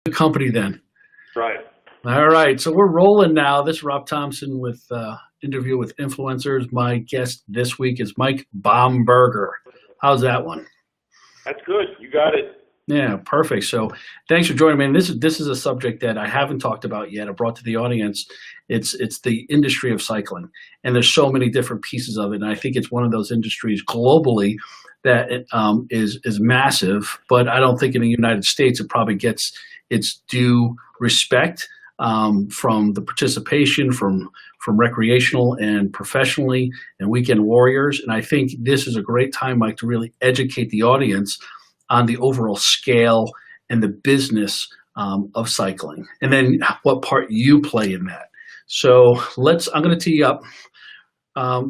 Good company then. Right. All right, so we're rolling now. This is Rob Thompson with Interview with Influencers. My guest this week is Mike Bomberger. How's that one? That's good. You got it. Yeah, perfect. So thanks for joining me. And this is a subject that I haven't talked about yet. I brought to the audience. It's the industry of cycling, and there's so many different pieces of it. And I think it's one of those industries globally that is massive. But I don't think in the United States it probably gets its due respect from the participation from recreational and professionally and weekend warriors. And I think this is a great time, Mike, to really educate the audience on the overall scale and the business of cycling, and then what part you play in that. So I'm going to tee you up.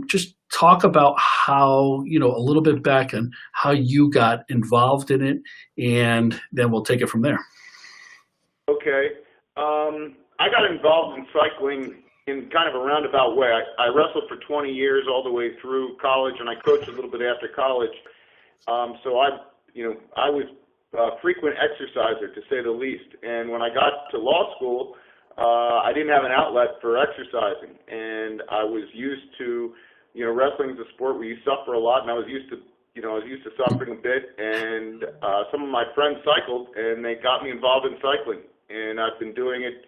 Just talk about how, a little bit back and how you got involved in it, and then we'll take it from there. Okay. I got involved in cycling in kind of a roundabout way. I wrestled for 20 years all the way through college, and I coached a little bit after college. So I was a frequent exerciser, to say the least. And when I got to law school, I didn't have an outlet for exercising. And I was used to, wrestling is a sport where you suffer a lot, and I was used to suffering a bit. And some of my friends cycled, and they got me involved in cycling. And I've been doing it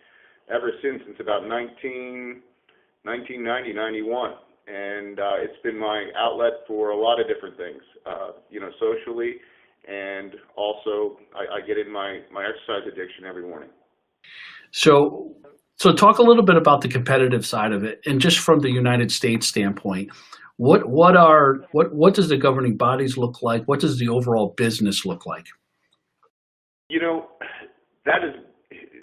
ever since about 1990, 91. And it's been my outlet for a lot of different things, socially. And also, I get in my exercise addiction every morning. So talk a little bit about the competitive side of it, and just from the United States standpoint, what does the governing bodies look like? What does the overall business look like?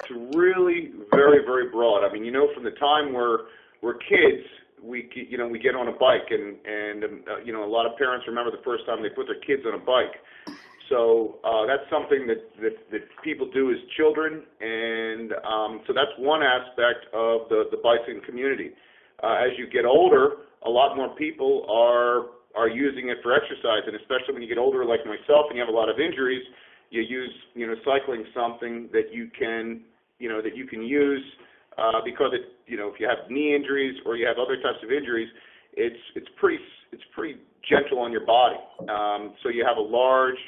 It's really very, very broad. I mean, from the time we're kids, we get on a bike, and a lot of parents remember the first time they put their kids on a bike. So that's something that people do as children, and so that's one aspect of the bicycling community. As you get older, a lot more people are using it for exercise, and especially when you get older, like myself, and you have a lot of injuries, you use cycling something that you can use because if you have knee injuries or you have other types of injuries, it's pretty gentle on your body. So you have a large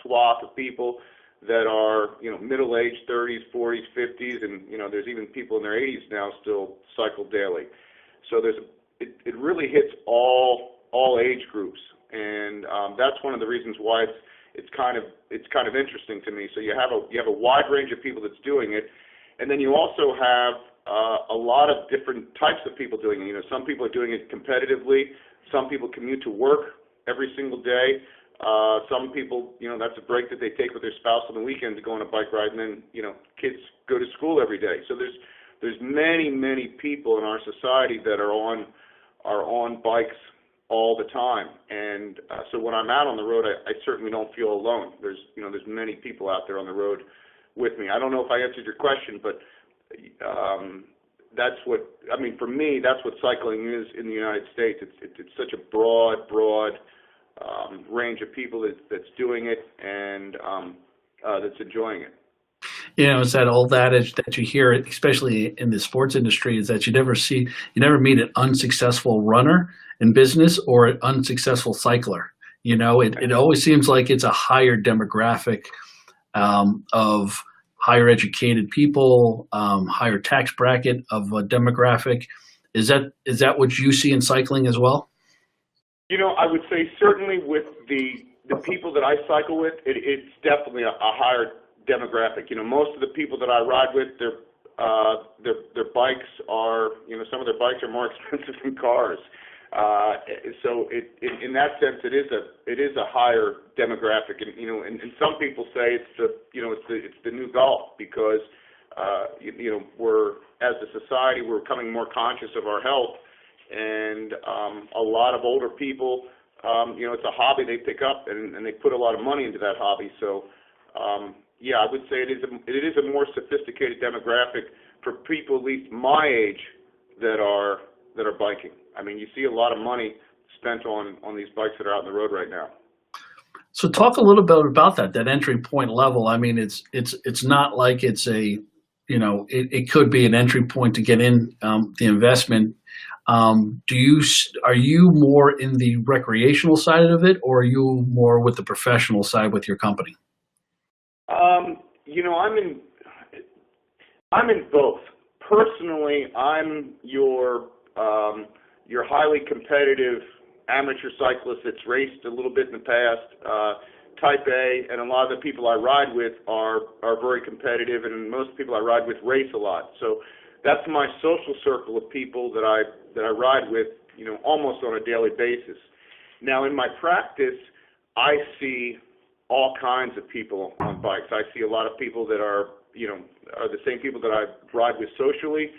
swath of people that are middle-aged, 30s, 40s, 50s, and there's even people in their 80s now still cycle daily. So it really hits all age groups, and that's one of the reasons why it's kind of interesting to me. So you have a wide range of people that's doing it, and then you also have a lot of different types of people doing it. Some people are doing it competitively. Some people commute to work every single day. Some people, that's a break that they take with their spouse on the weekend to go on a bike ride, and then, kids go to school every day. So there's many people in our society that are on bikes all the time. And so when I'm out on the road, I certainly don't feel alone. There's many people out there on the road with me. I don't know if I answered your question, but for me, that's what cycling is in the United States. It's such a broad range of people that's doing it and that's enjoying it. It's that old adage that you hear, especially in the sports industry, is that you never meet an unsuccessful runner in business or an unsuccessful cycler. It always seems like it's a higher demographic of higher educated people, higher tax bracket of a demographic. Is that what you see in cycling as well? I would say certainly with the people that I cycle with, it's definitely a higher demographic. Most of the people that I ride with, their bikes are, some of their bikes are more expensive than cars. So in that sense, it is a higher demographic, and some people say it's the new golf because we're, as a society, we're becoming more conscious of our health. And a lot of older people, it's a hobby they pick up, and they put a lot of money into that hobby. So, I would say it is a more sophisticated demographic for people at least my age that are biking. I mean, you see a lot of money spent on these bikes that are out on the road right now. So talk a little bit about that entry point level. I mean, it's not like it's a, it could be an entry point to get in the investment. Are you more in the recreational side of it, or are you more with the professional side with your company? You know, I'm in both. Personally, I'm your highly competitive amateur cyclist that's raced a little bit in the past, type A, and a lot of the people I ride with are very competitive, and most people I ride with race a lot. So that's my social circle of people that I ride with, almost on a daily basis. Now, in my practice, I see all kinds of people on bikes. I see a lot of people that are the same people that I ride with socially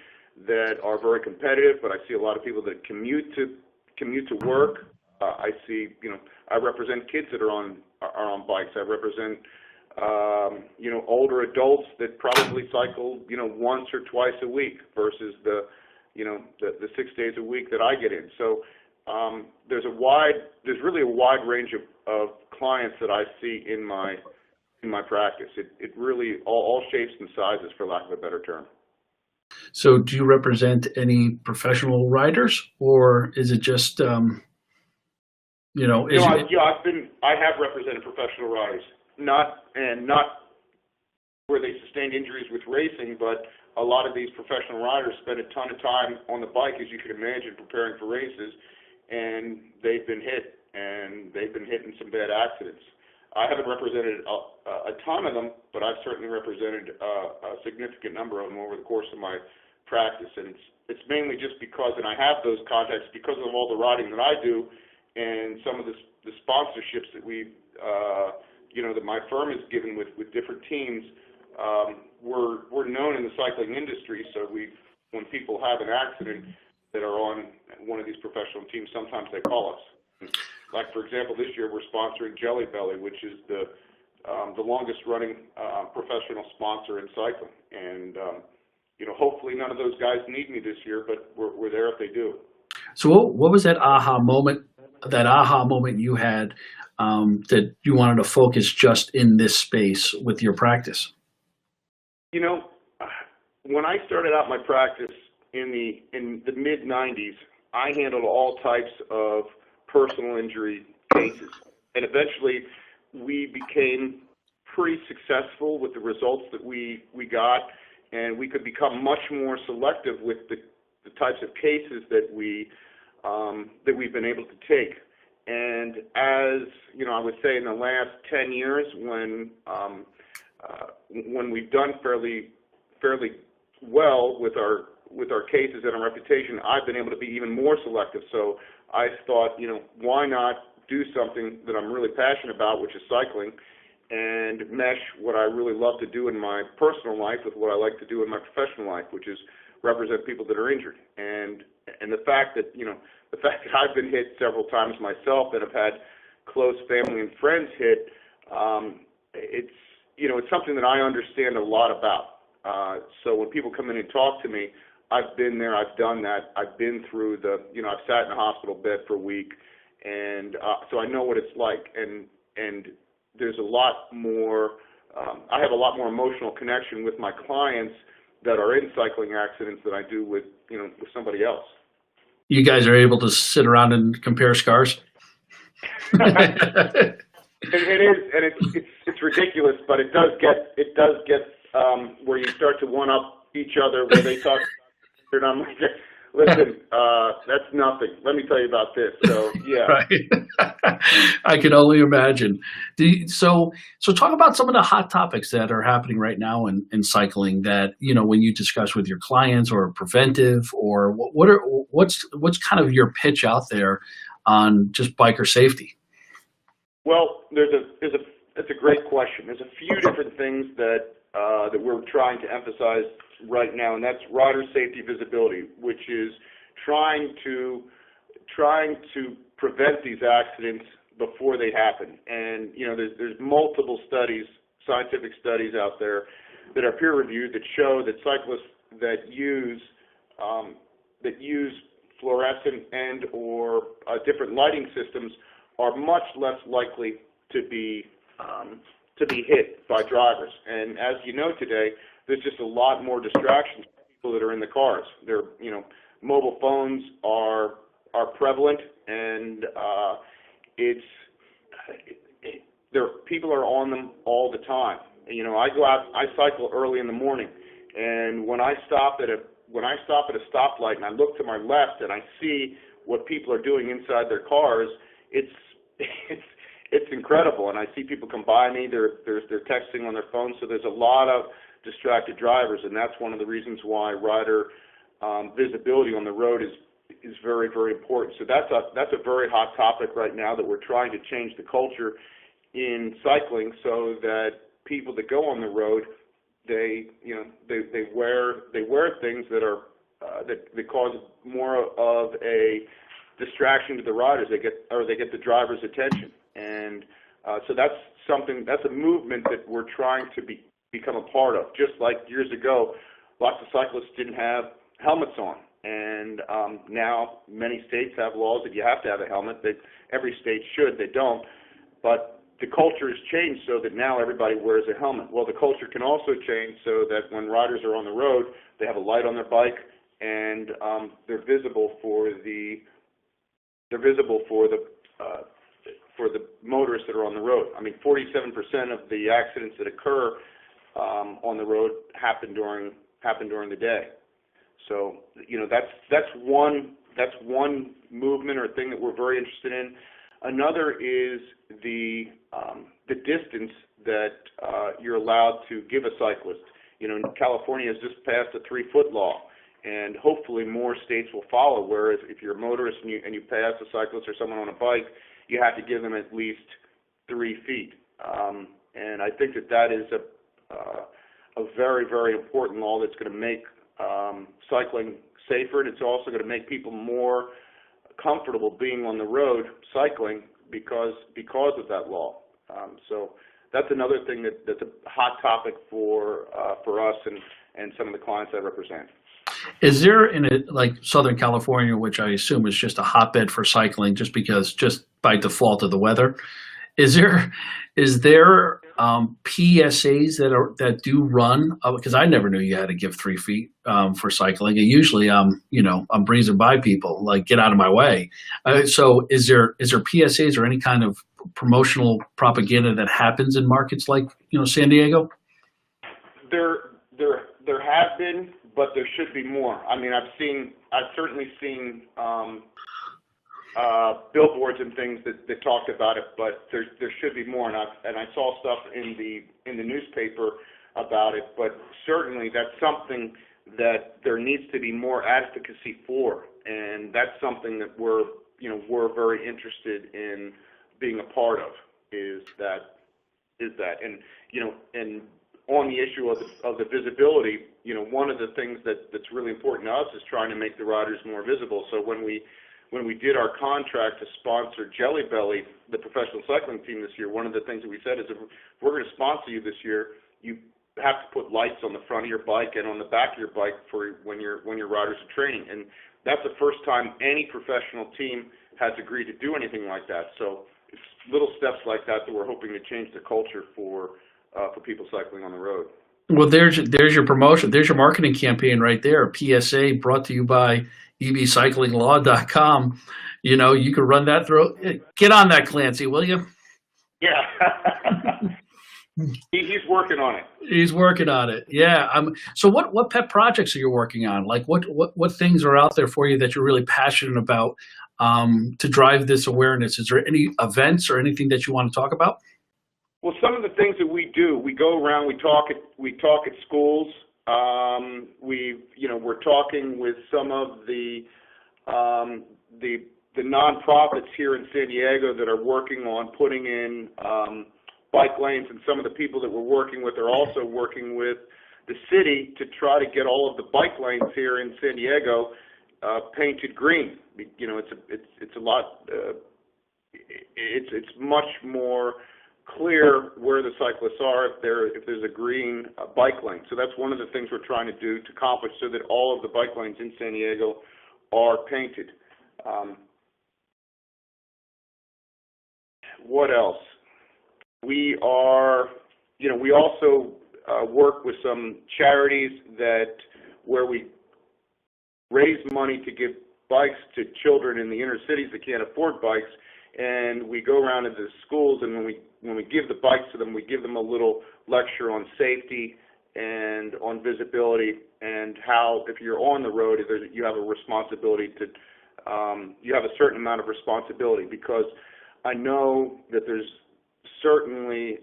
that are very competitive, but I see a lot of people that commute to work. I see, I represent kids that are on bikes. I represent, older adults that probably cycle, once or twice a week versus the 6 days a week that I get in. So there's really a wide range of clients that I see in my practice. It really all shapes and sizes, for lack of a better term. So do you represent any professional riders, or is it just, I have represented professional riders, not where they sustained injuries with racing, but a lot of these professional riders spend a ton of time on the bike, as you can imagine, preparing for races, and they've been hit in some bad accidents. I haven't represented a ton of them, but I've certainly represented a significant number of them over the course of my practice, and it's mainly just because, and I have those contacts because of all the riding that I do, and some of the sponsorships that that my firm has given with different teams. We're known in the cycling industry, so when people have an accident that are on one of these professional teams, sometimes they call us. Like, for example, this year we're sponsoring Jelly Belly, which is the longest running professional sponsor in cycling. And, hopefully none of those guys need me this year, but we're there if they do. So what was that aha moment you had that you wanted to focus just in this space with your practice? When I started out my practice in the mid-'90s, I handled all types of personal injury cases. And eventually we became pretty successful with the results that we got, and we could become much more selective with the types of cases that we've been able to take. And as I would say in the last 10 years, when we've done fairly well with our cases and our reputation, I've been able to be even more selective. So I thought, why not do something that I'm really passionate about, which is cycling, and mesh what I really love to do in my personal life with what I like to do in my professional life, which is represent people that are injured. And the fact that I've been hit several times myself and have had close family and friends hit, it's something that I understand a lot about. So when people come in and talk to me, I've been there, I've done that, I've been through I've sat in a hospital bed for a week, and so I know what it's like, and there's a lot more, I have a lot more emotional connection with my clients that are in cycling accidents than I do with somebody else. You guys are able to sit around and compare scars? It is, and it's ridiculous, but it does get where you start to one up each other where they talk, and I'm like, listen, that's nothing. Let me tell you about this. So yeah, Right. I can only imagine. So talk about some of the hot topics that are happening right now in cycling that when you discuss with your clients, or preventive, or what's kind of your pitch out there on just biker safety? Well, that's a great question. There's a few different things that we're trying to emphasize right now, and that's rider safety visibility, which is trying to prevent these accidents before they happen. And there's multiple studies, scientific studies out there that are peer reviewed that show that cyclists that use fluorescent and or different lighting systems are much less likely to be hit by drivers. And as you know today, there's just a lot more distractions for people that are in the cars. Mobile phones are prevalent, and people are on them all the time. I go out, I cycle early in the morning, and when I stop at a stoplight and I look to my left and I see what people are doing inside their cars, it's incredible. And I see people come by me, they're texting on their phones, so there's a lot of distracted drivers, and that's one of the reasons why rider visibility on the road is very, very important. So that's a very hot topic right now that we're trying to change the culture in cycling, so that people that go on the road, they wear things that are that cause more of a distraction to the riders. They get the driver's attention, and so that's a movement that we're trying to become a part of. Just like years ago, lots of cyclists didn't have helmets on, and now many states have laws that you have to have a helmet. That every state should, they don't, but the culture has changed so that now everybody wears a helmet. Well, the culture can also change so that when riders are on the road, they have a light on their bike, and they're visible for the motorists that are on the road. I mean, 47% of the accidents that occur on the road happen during the day. So that's one movement or thing that we're very interested in. Another is the distance that you're allowed to give a cyclist. California has just passed a 3-foot law, and hopefully more states will follow. Whereas if you're a motorist and you pass a cyclist or someone on a bike, you have to give them at least 3 feet. And I think that is a very, very important law that's going to make cycling safer, and it's also going to make people more comfortable being on the road cycling because of that law. So that's another thing that's a hot topic for us and some of the clients I represent. Is there like Southern California, which I assume is just a hotbed for cycling, just by default of the weather? Is there PSAs that do run? Because I never knew you had to give 3 feet for cycling. And usually, I'm breezing by people, like, get out of my way. So is there PSAs or any kind of promotional propaganda that happens in markets like San Diego? There have been, but there should be more. I mean, I've certainly seen billboards and things that talked about it, but there should be more. And I saw stuff in the newspaper about it, but certainly that's something that there needs to be more advocacy for, and that's something that we're very interested in being a part of. Is that and on the issue of the visibility, one of the things that's really important to us is trying to make the riders more visible. So when we did our contract to sponsor Jelly Belly, the professional cycling team this year, one of the things that we said is, if we're going to sponsor you this year, you have to put lights on the front of your bike and on the back of your bike for when your riders are training. And that's the first time any professional team has agreed to do anything like that. So it's little steps like that we're hoping to change the culture for people cycling on the road. Well, there's your promotion. There's your marketing campaign right there. PSA brought to you by ebcyclinglaw.com. You could run that through. Get on that, Clancy, will you? Yeah. He's working on it. He's working on it. Yeah. So what pet projects are you working on? Like what things are out there for you that you're really passionate about to drive this awareness? Is there any events or anything that you want to talk about? Well, some of the things that we do, we go around, we talk at schools. We're talking with some of the nonprofits here in San Diego that are working on putting in bike lanes, and some of the people that we're working with are also working with the city to try to get all of the bike lanes here in San Diego painted green. It's a lot. It's much more clear where the cyclists are if there's a green bike lane. So that's one of the things we're trying to do to accomplish, so that all of the bike lanes in San Diego are painted. What else? We are, we also work with some charities where we raise money to give bikes to children in the inner cities that can't afford bikes, and we go around into the schools, and when we give the bikes to them, we give them a little lecture on safety and on visibility, and how if you're on the road, you have a responsibility to, you have a certain amount of responsibility, because I know that there's certainly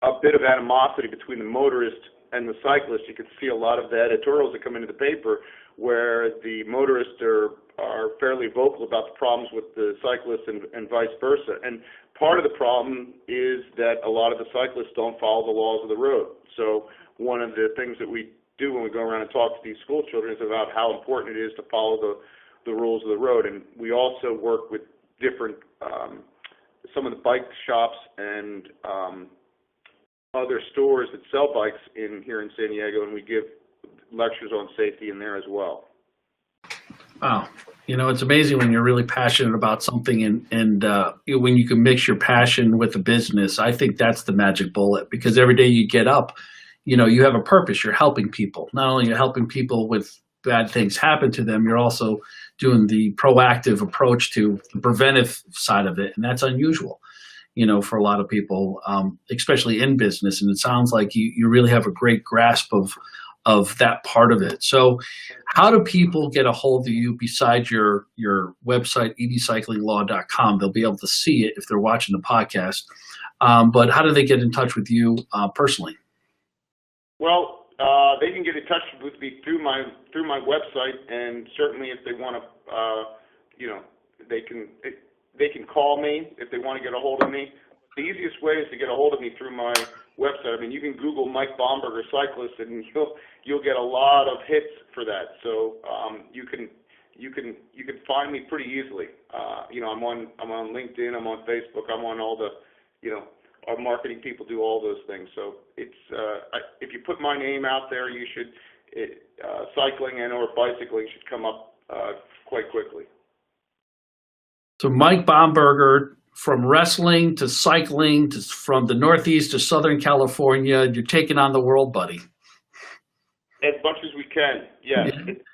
a bit of animosity between the motorist and the cyclist. You can see a lot of the editorials that come into the paper where the motorists are fairly vocal about the problems with the cyclists and vice versa. And part of the problem is that a lot of the cyclists don't follow the laws of the road. So one of the things that we do when we go around and talk to these school children is about how important it is to follow the rules of the road. And we also work with different, some of the bike shops and other stores that sell bikes here in San Diego, and we give lectures on safety in there as well. Wow. It's amazing when you're really passionate about something and when you can mix your passion with the business. I think that's the magic bullet, because every day you get up, you have a purpose. You're helping people. Not only you're helping people with bad things happen to them, you're also doing the proactive approach to the preventive side of it. And that's unusual, for a lot of people, especially in business. And it sounds like you really have a great grasp of that part of it. So how do people get a hold of you besides your website, edcyclinglaw.com? They'll be able to see it if they're watching the podcast. But how do they get in touch with you personally? Well, they can get in touch with me through my website, and certainly if they want to, they can call me if they want to get a hold of me. The easiest way is to get a hold of me through my website. I mean, you can Google Mike Bomberger cyclist, and you'll get a lot of hits for that. So you can find me pretty easily. I'm on LinkedIn, I'm on Facebook, I'm on all the, our marketing people do all those things. So it's if you put my name out there, you should cycling and or bicycling should come up quite quickly. So Mike Bomberger, from wrestling to cycling, from the Northeast to Southern California, you're taking on the world, buddy. As much as we can, yes. Yeah. It's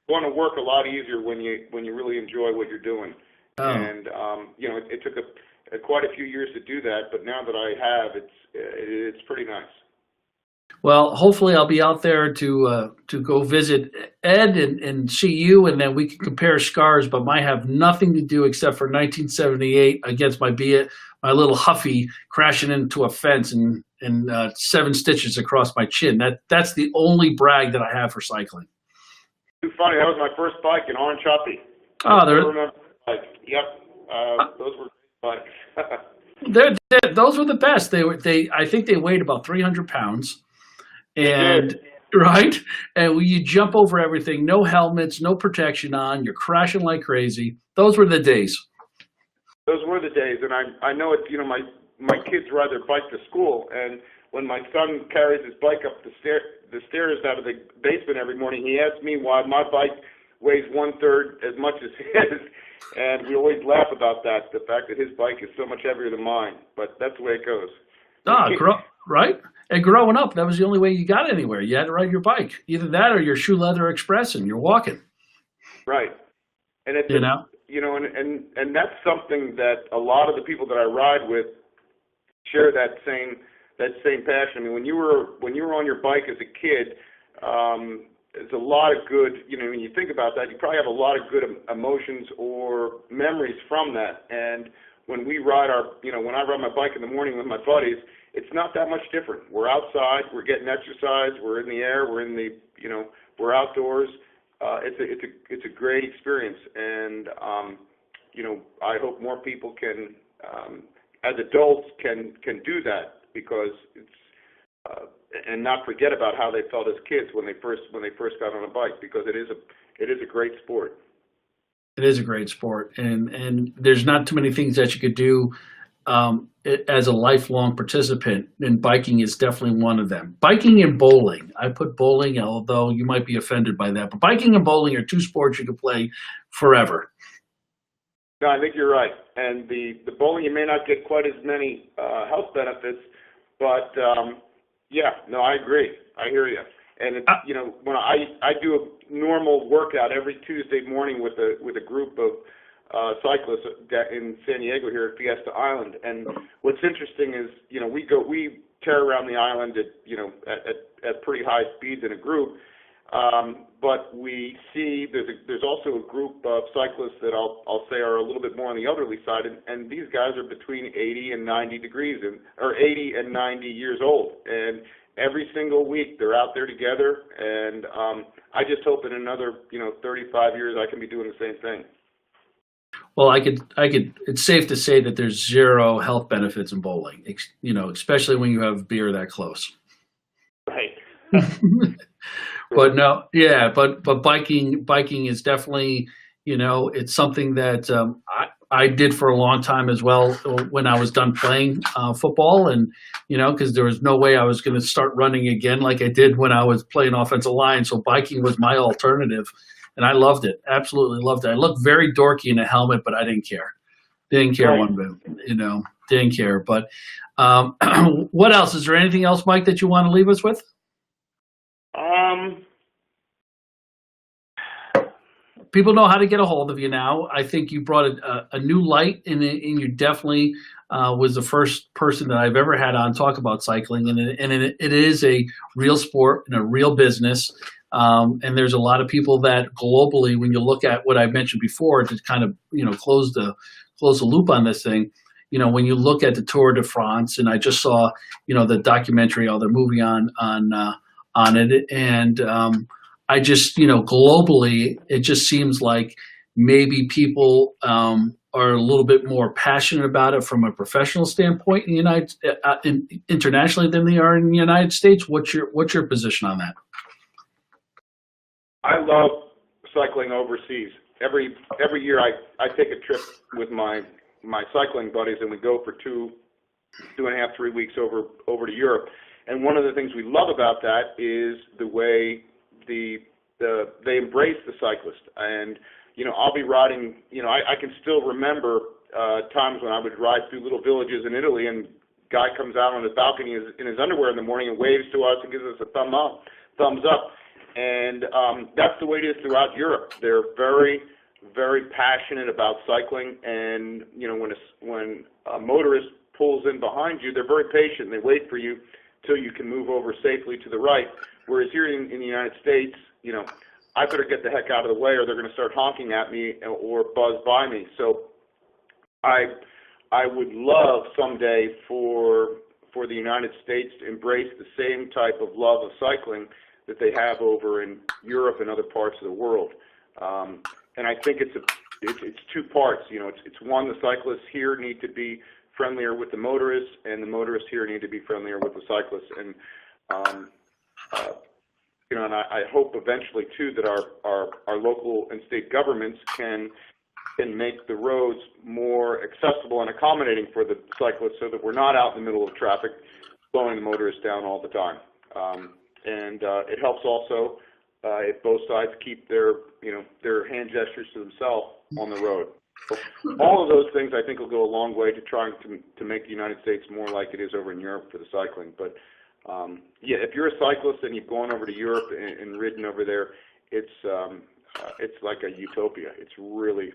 going to work a lot easier when you really enjoy what you're doing. Oh. And it took quite a few years to do that, but now that I have, it's pretty nice. Well, hopefully I'll be out there to go visit Ed and see you, and then we can compare scars, but mine have nothing to do except for 1978 against my little Huffy crashing into a fence and 7 stitches across my chin. That's the only brag that I have for cycling. Too funny. That was my first bike, an Orange Huffy. Oh, I remember. Yep. Those were great bikes. Those were the best. I think they weighed about 300 pounds. And right, and when you jump over everything, no helmets, no protection on, you're crashing like crazy. Those were the days. Those were the days, and I know it. My kids ride their bike to school, and when my son carries his bike up the stairs out of the basement every morning, he asks me why my bike weighs 1/3 as much as his, and we always laugh about that, the fact that his bike is so much heavier than mine. But that's the way it goes. Right? And growing up, that was the only way you got anywhere. You had to ride your bike. Either that or your shoe leather express, and you're walking. Right. And it's and that's something that a lot of the people that I ride with share that same passion. I mean, when you were on your bike as a kid, there's a lot of good. When you think about that, you probably have a lot of good emotions or memories from that. And when we ride when I ride my bike in the morning with my buddies, it's not that much different. We're outside, we're getting exercise, we're in the air, we're outdoors. It's a great experience, and I hope more people can, as adults, can do that, because it's and not forget about how they felt as kids when they first got on a bike, because it is a great sport. It is a great sport, and there's not too many things that you could do as a lifelong participant, and biking is definitely one of them. Biking and bowling. I put bowling, although you might be offended by that, but biking and bowling are 2 sports you can play forever. No, I think you're right. And the bowling, you may not get quite as many health benefits, but yeah, no, I agree. I hear you. And it's, Uh, when I do a normal workout every Tuesday morning with a group of cyclists in San Diego here at Fiesta Island. And what's interesting is, we tear around the island at pretty high speeds in a group. But we see there's also a group of cyclists that I'll say are a little bit more on the elderly side, and these guys are between 80 and 90 degrees, or 80 and 90 years old, and every single week they're out there together, and I just hope in another 35 years I can be doing the same thing. well, it's safe to say that there's zero health benefits in bowling, especially when you have beer that close. Right. But no, yeah, but biking is definitely, it's something that I did for a long time as well when I was done playing football, and because there was no way I was going to start running again like I did when I was playing offensive line. So biking was my alternative, and I loved it, absolutely loved it. I looked very dorky in a helmet, but I didn't care. Didn't care Right. one bit, didn't care. But what else? Is there anything else, Mike, that you want to leave us with? People know how to get a hold of you now. I think you brought a new light, and you definitely was the first person that I've ever had on talk about cycling, and it is a real sport and a real business. And there's a lot of people that globally, when you look at what I mentioned before, to kind of close the loop on this thing. When you look at the Tour de France, and I just saw the documentary or the movie on it, and I just, globally, it just seems like maybe people are a little bit more passionate about it from a professional standpoint internationally than they are in the United States. What's your position on that? I love cycling overseas. Every year I take a trip with my cycling buddies, and we go for two and a half, 3 weeks over to Europe. And one of the things we love about that is the way they embrace the cyclist. And I'll be riding. I can still remember times when I would ride through little villages in Italy, and guy comes out on his balcony in his underwear in the morning and waves to us and gives us a thumbs up. And that's the way it is throughout Europe. They're very, very passionate about cycling, and when a motorist pulls in behind you, they're very patient. They wait for you till you can move over safely to the right. Whereas here in the United States, I better get the heck out of the way, or they're going to start honking at me or buzz by me. So I would love someday for the United States to embrace the same type of love of cycling that they have over in Europe and other parts of the world. And I think it's two parts. It's one, the cyclists here need to be friendlier with the motorists, and the motorists here need to be friendlier with the cyclists. And and I hope eventually too that our local and state governments can make the roads more accessible and accommodating for the cyclists, so that we're not out in the middle of traffic slowing the motorists down all the time. And it helps also if both sides keep their hand gestures to themselves on the road. So all of those things I think will go a long way to trying to make the United States more like it is over in Europe for the cycling. But yeah, if you're a cyclist and you've gone over to Europe and ridden over there, it's like a utopia. It's really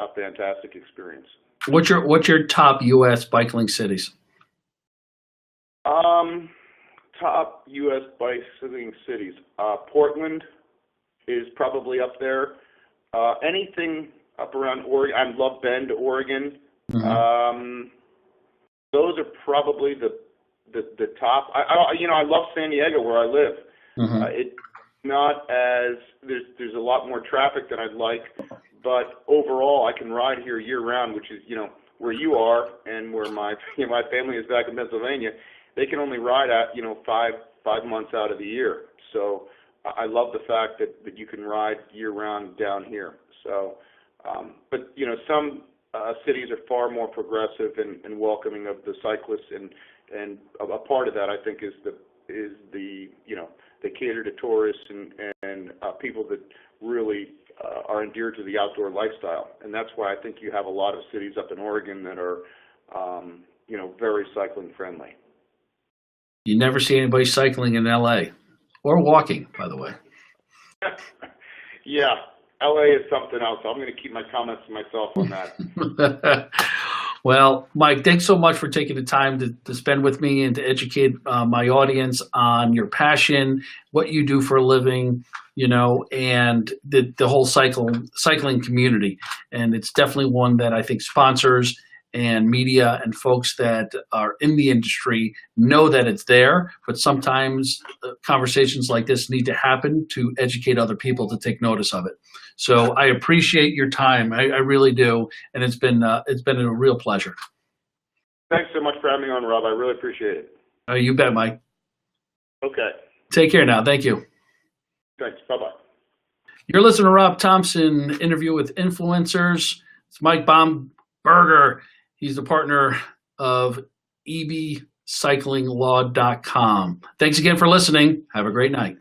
a fantastic experience. What's your top U.S. bicycling cities? Top U.S. bicycling cities. Portland is probably up there. Anything up around Oregon. I love Bend, Oregon. Mm-hmm. Those are probably the top. I love San Diego where I live. Mm-hmm. It's not as there's a lot more traffic than I'd like, but overall I can ride here year round, which is where you are and where my my family is back in Pennsylvania. They can only ride at 5 months out of the year. So I love the fact that you can ride year round down here. So, but some cities are far more progressive and welcoming of the cyclists, and a part of that I think is the they cater to tourists and people that really are endeared to the outdoor lifestyle. And that's why I think you have a lot of cities up in Oregon that are, very cycling friendly. You never see anybody cycling in LA or walking, by the way. Yeah, LA is something else. I'm going to keep my comments to myself on that. Well, Mike, thanks so much for taking the time to spend with me and to educate my audience on your passion, what you do for a living, and the whole cycling community. And it's definitely one that I think sponsors and media and folks that are in the industry know that it's there, but sometimes conversations like this need to happen to educate other people to take notice of it. So I appreciate your time. I really do. And it's been a real pleasure. Thanks so much for having me on, Rob. I really appreciate it. You bet, Mike. Okay. Take care now. Thank you. Thanks. Bye-bye. You're listening to Rob Thompson, Interview with Influencers. It's Mike Bomberger. He's the partner of ebcyclinglaw.com. Thanks again for listening. Have a great night.